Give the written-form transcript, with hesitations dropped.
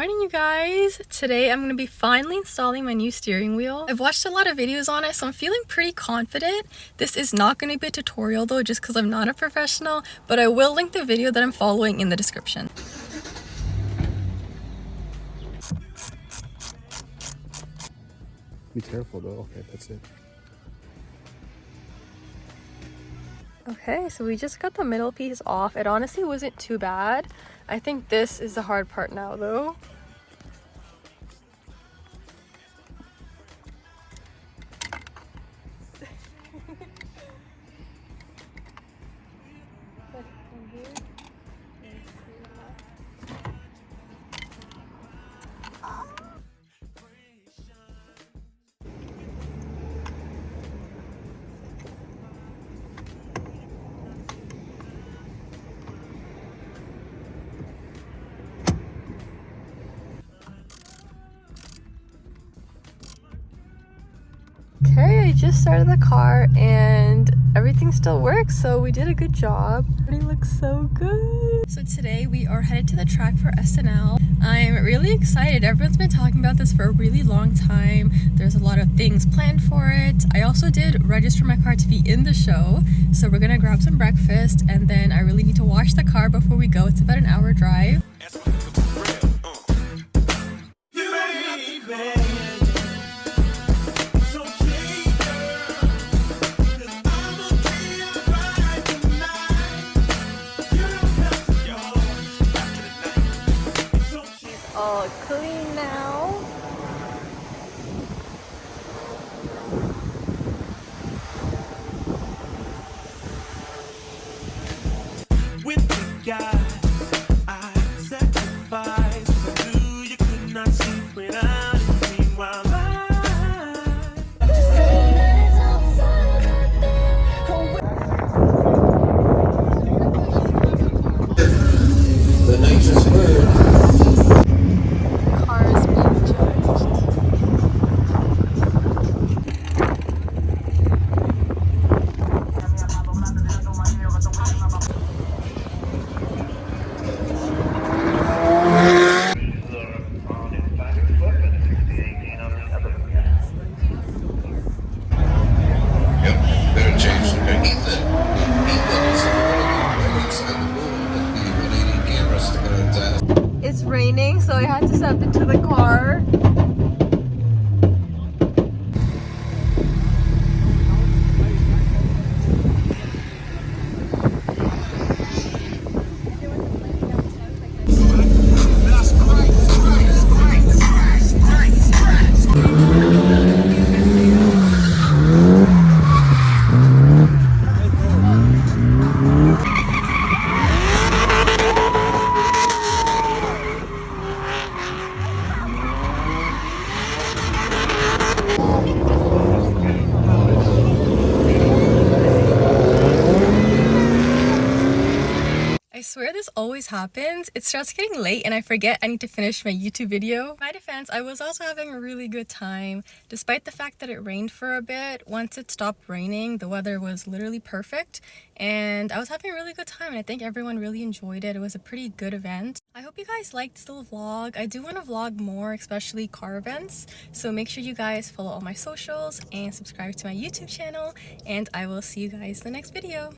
morning, you guys. Today I'm going to be finally installing my new steering wheel. I've watched a lot of videos on it, so I'm feeling pretty confident. This is not going to be a tutorial though, just because I'm not a professional, but I will link the video that I'm following in the description. Be careful though. Okay, that's it. Okay, so we just got the middle piece off. It honestly wasn't too bad. I think this is the hard part now though. Okay, I just started the car and everything still works, so we did a good job. Everything looks so good. So today we are headed to the track for SNL. I'm really excited. Everyone's been talking about this for a really long time. There's a lot of things planned for it. I also did register my car to be in the show, so we're gonna grab some breakfast and then I really need to wash the car before we go. It's about an hour drive. All clean now. With the guy I sacrificed, I knew you could not sleep without it. Meanwhile, The nature's bird. Cars being charged. Better change the Ethan is inside the building, but the 180 cameras to go down. It's raining, so I had to step into the car. I swear this always happens. It starts getting late and I forget I need to finish my YouTube video. In my defense, I was also having a really good time. Despite the fact that it rained for a bit, once it stopped raining, the weather was literally perfect and I was having a really good time and I think everyone really enjoyed it. It was a pretty good event. I hope you guys liked this little vlog. I do want to vlog more, especially car events. So make sure you guys follow all my socials and subscribe to my YouTube channel and I will see you guys in the next video.